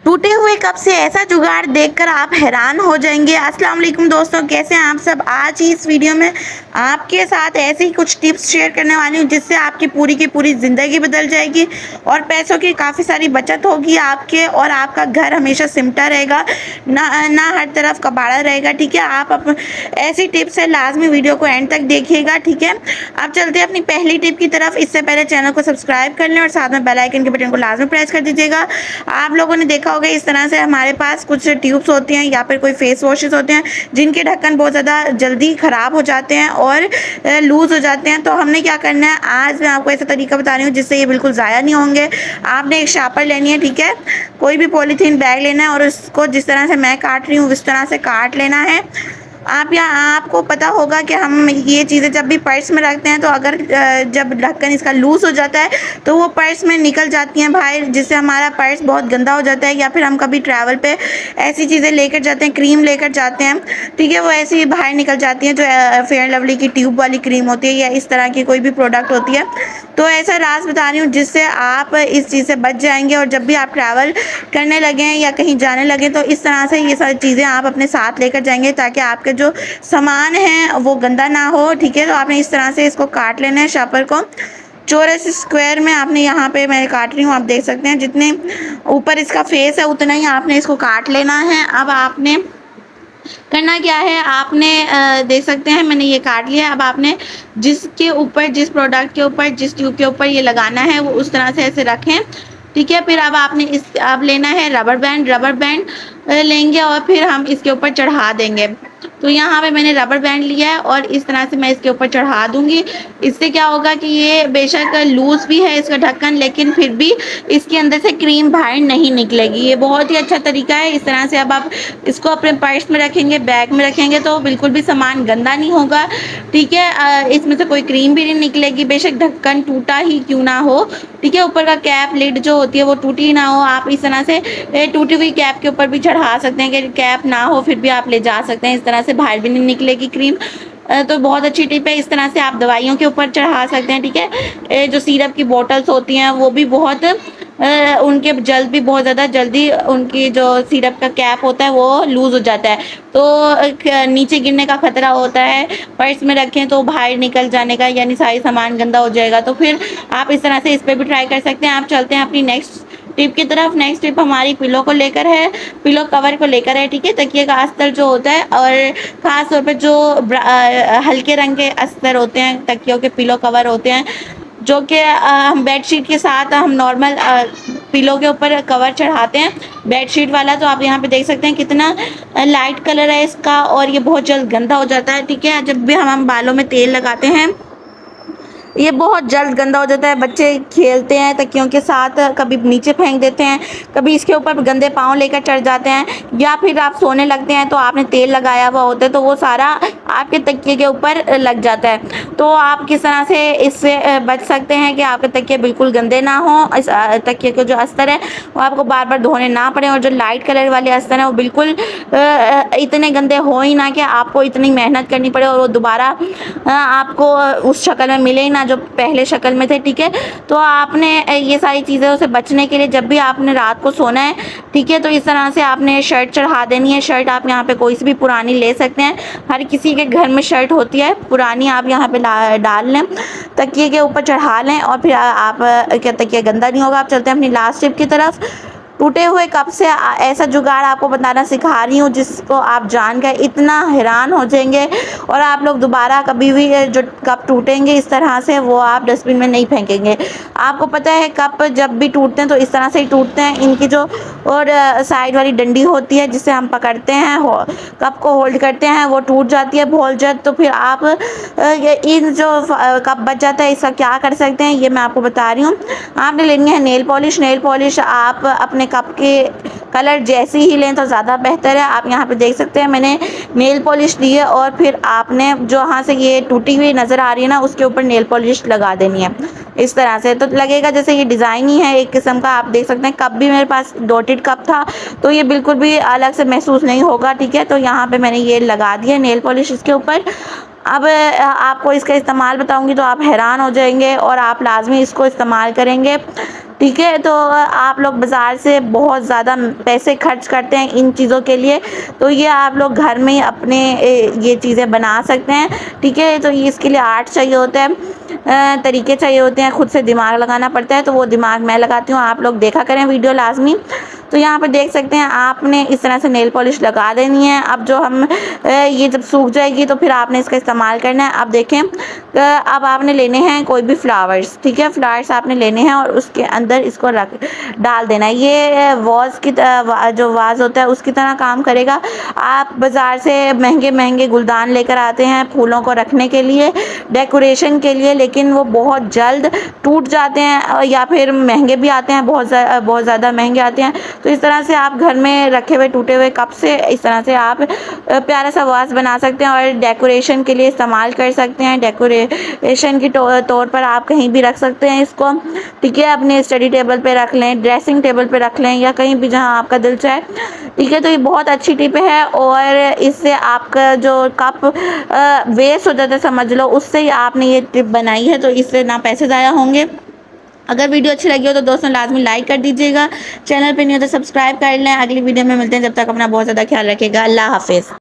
टूटे हुए कप से ऐसा जुगाड़ देखकर आप हैरान हो जाएंगे। अस्सलाम वालेकुम दोस्तों, कैसे हैं आप सब। आज ही इस वीडियो में आपके साथ ऐसे ही कुछ टिप्स शेयर करने वाली हूँ जिससे आपकी पूरी की पूरी ज़िंदगी बदल जाएगी और पैसों की काफ़ी सारी बचत होगी आपके, और आपका घर हमेशा सिमटा रहेगा, ना हर तरफ कबाड़ा रहेगा। ठीक है, आप ऐसी टिप्स है, लाजमी वीडियो को एंड तक देखिएगा। ठीक है, अब चलते हैं अपनी पहली टिप की तरफ। इससे पहले चैनल को सब्सक्राइब कर लें और साथ में बेल आइकन के बटन को लाजमी प्रेस कर दीजिएगा। आप लोगों ने देखा होगा इस तरह से हमारे पास कुछ ट्यूब्स होती हैं या फिर कोई फेस वॉशेस होते हैं जिनके ढक्कन बहुत ज़्यादा जल्दी ख़राब हो जाते हैं और लूज़ हो जाते हैं। तो हमने क्या करना है, आज मैं आपको ऐसा तरीका बता रही हूँ जिससे ये बिल्कुल ज़ाया नहीं होंगे। आपने एक शापर लेनी है, ठीक है, कोई भी पॉलीथीन बैग लेना है और उसको जिस तरह से मैं काट रही हूँ उस तरह से काट लेना है। आपको पता होगा कि हम ये चीज़ें जब भी पर्स में रखते हैं तो अगर जब ढक्कन इसका लूज़ हो जाता है तो वो पर्स में निकल जाती हैं बाहर, जिससे हमारा पर्स बहुत गंदा हो जाता है। या फिर हम कभी ट्रैवल पे ऐसी चीज़ें लेकर जाते हैं, क्रीम लेकर जाते हैं, ठीक है, वो ऐसे ही बाहर निकल जाती हैं, जो फेयर लवली की ट्यूब वाली क्रीम होती है या इस तरह की कोई भी प्रोडक्ट होती है। तो ऐसा राज बता रही हूँ जिससे आप इस चीज़ से बच जाएंगे और जब भी आप ट्रैवल करने लगें या कहीं जाने लगें तो इस तरह से ये सारी चीज़ें आप अपने साथ लेकर जाएंगे ताकि आपके जो सामान है वो गंदा ना हो। ठीक है, तो आपने इस तरह से इसको काट लेना है, शापर को चौरस स्क्वायर में। आपने यहाँ पे मैं काट रही हूँ, आप देख सकते हैं जितने ऊपर इसका फेस है उतना ही आपने इसको काट लेना है। अब आपने करना क्या है, आपने देख सकते हैं मैंने ये काट लिया। अब आपने जिसके ऊपर, जिस प्रोडक्ट के ऊपर, जिस ट्यूब के ऊपर ये लगाना है वो उस तरह से ऐसे रखें। ठीक है, फिर अब आपने अब लेना है रबर बैंड लेंगे और फिर हम इसके ऊपर चढ़ा देंगे। तो यहाँ पे मैंने रबर बैंड लिया है और इस तरह से मैं इसके ऊपर चढ़ा दूंगी। इससे क्या होगा कि ये बेशक लूज भी है इसका ढक्कन, लेकिन फिर भी इसके अंदर से क्रीम बाहर नहीं निकलेगी। ये बहुत ही अच्छा तरीका है। इस तरह से अब आप इसको अपने पर्स में रखेंगे, बैग में रखेंगे तो बिल्कुल भी सामान गंदा नहीं होगा। ठीक है, इसमें से कोई क्रीम भी नहीं निकलेगी, बेशक ढक्कन टूटा ही क्यों ना हो। ठीक है, ऊपर का कैप लिड जो होती है वो टूटी ना हो। आप इस तरह से टूटी हुई कैप के ऊपर भी चढ़ा सकते हैं कि कैप ना हो फिर भी आप ले जा सकते हैं। इस तरह से बाहर भी नहीं निकलेगी क्रीम। तो बहुत अच्छी टिप है। इस तरह से आप दवाइयों के ऊपर चढ़ा सकते हैं। ठीक है, जो सिरप की बोतल्स होती हैं वो भी बहुत उनके भी बहुत ज़्यादा जल्दी उनकी जो सिरप का कैप होता है वो लूज़ हो जाता है, तो नीचे गिरने का खतरा होता है। पर्स में रखें तो बाहर निकल जाने का, यानी सारी सामान गंदा हो जाएगा। तो फिर आप इस तरह से इस पर भी ट्राई कर सकते हैं। आप चलते हैं अपनी नेक्स्ट टिप की तरफ। नेक्स्ट टिप हमारी पिलो को लेकर है, पिलो कवर को लेकर है। ठीक है, तकिए का अस्तर जो होता है और ख़ास तौर पे जो हल्के रंग के अस्तर होते हैं, तकियों के पिलो कवर होते हैं, जो कि हम बेडशीट के साथ हम नॉर्मल पिलो के ऊपर कवर चढ़ाते हैं बेडशीट वाला। तो आप यहाँ पे देख सकते हैं कितना लाइट कलर है इसका और ये बहुत जल्द गंदा हो जाता है। ठीक है, जब भी हम बालों में तेल लगाते हैं ये बहुत जल्द गंदा हो जाता है। बच्चे खेलते हैं तकियों के साथ, कभी नीचे फेंक देते हैं, कभी इसके ऊपर गंदे पाँव लेकर चढ़ जाते हैं, या फिर आप सोने लगते हैं तो आपने तेल लगाया हुआ होता है तो वो सारा आपके तकिए के ऊपर लग जाता है। तो आप किस तरह से इससे बच सकते हैं कि आपके तकिए बिल्कुल गंदे ना हो। इस तकिए के जो अस्तर है वो आपको बार बार धोने ना पड़े, और जो लाइट कलर वाले अस्तर हैं वो बिल्कुल इतने गंदे हो ही ना कि आपको इतनी मेहनत करनी पड़े और वो दोबारा आपको उस शक्ल में मिले ही ना जो पहले शक्ल में थे। ठीक है, तो आपने ये सारी चीज़ों से बचने के लिए जब भी आपने रात को सोना है, ठीक है, तो इस तरह से आपने शर्ट चढ़ा देनी है। शर्ट आप यहाँ पे कोई सी भी पुरानी ले सकते हैं, हर किसी के घर में शर्ट होती है पुरानी, आप यहाँ पे डाल लें, तकिए के ऊपर चढ़ा लें और फिर आप क्या तकिया गंदा नहीं होगा। आप चलते हैं अपनी लास्ट टिप की तरफ। टूटे हुए कप से ऐसा जुगाड़ आपको बताना सिखा रही हूँ जिसको आप जानकर इतना हैरान हो जाएंगे और आप लोग दोबारा कभी भी जो कप टूटेंगे इस तरह से वो आप डस्टबिन में नहीं फेंकेंगे। आपको पता है कप जब भी टूटते हैं तो इस तरह से ही टूटते हैं। इनकी जो और साइड वाली डंडी होती है जिससे हम पकड़ते हैं, कप को होल्ड करते हैं, वो टूट जाती है बहुत जल्द। तो फिर आप इन जो कप बच जाता है इसका क्या कर सकते हैं ये मैं आपको बता रही हूँ। आपने लेनी है नेल पॉलिश। नेल पॉलिश आप अपने कप के कलर जैसी ही लें तो ज़्यादा बेहतर है। आप यहाँ पे देख सकते हैं मैंने नेल पॉलिश ली है और फिर आपने जो यहाँ से ये टूटी हुई नज़र आ रही है ना उसके ऊपर नेल पॉलिश लगा देनी है इस तरह से। तो लगेगा जैसे ये डिज़ाइन ही है एक किस्म का। आप देख सकते हैं कप भी मेरे पास डॉटेड कप था तो ये बिल्कुल भी अलग से महसूस नहीं होगा। ठीक है, तो यहाँ पे मैंने ये लगा दिया नेल पॉलिश इसके ऊपर। अब आपको इसका इस्तेमाल बताऊंगी तो आप हैरान हो जाएंगे और आप लाजमी इसको इस्तेमाल करेंगे। ठीक है। तो आप लोग बाज़ार से बहुत ज़्यादा पैसे खर्च करते हैं इन चीज़ों के लिए, तो ये आप लोग घर में ही अपने ये चीज़ें बना सकते हैं। ठीक है, तो ये इसके लिए आर्ट चाहिए होता है, तरीके चाहिए होते हैं, खुद से दिमाग लगाना पड़ता है, तो वो दिमाग मैं लगाती हूँ। आप लोग देखा करें वीडियो लाजमी। तो यहाँ पर देख सकते हैं आपने इस तरह से नेल पॉलिश लगा देनी है। अब जो हम ये जब सूख जाएगी तो फिर आपने इसका इस्तेमाल करना है। अब देखें, अब आपने लेने हैं कोई भी फ्लावर्स, ठीक है, फ्लावर्स आपने लेने हैं और उसके अंदर इसको रख डाल देना है। ये वॉज की जो वाज होता है उसकी तरह काम करेगा। आप बाज़ार से महंगे महंगे गुलदान लेकर आते हैं फूलों को रखने के लिए, डेकोरेशन के लिए, लेकिन वो बहुत जल्द टूट जाते हैं या फिर महंगे भी आते हैं, बहुत ज़्यादा महंगे आते हैं। तो इस तरह से आप घर में रखे हुए टूटे हुए कप से इस तरह से आप प्यारा सा वास बना सकते हैं और डेकोरेशन के लिए इस्तेमाल कर सकते हैं। डेकोरेशन के तौर पर आप कहीं भी रख सकते हैं इसको, ठीक है। अपने स्टडी टेबल पे रख लें, ड्रेसिंग टेबल पे रख लें, या कहीं भी जहां आपका दिल चाहे, ठीक है। तो ये बहुत अच्छी टिप है और इससे आपका जो कप वेस्ट हो जाता है समझ लो, उससे ही आपने ये टिप बनाई है, तो इससे ना पैसे ज़ाया होंगे। अगर वीडियो अच्छी लगी हो तो दोस्तों लाजमी लाइक कर दीजिएगा, चैनल पे नहीं हो तो सब्सक्राइब कर लें। अगली वीडियो में मिलते हैं, जब तक अपना बहुत ज़्यादा ख्याल रखिएगा। अल्लाह हाफिज़।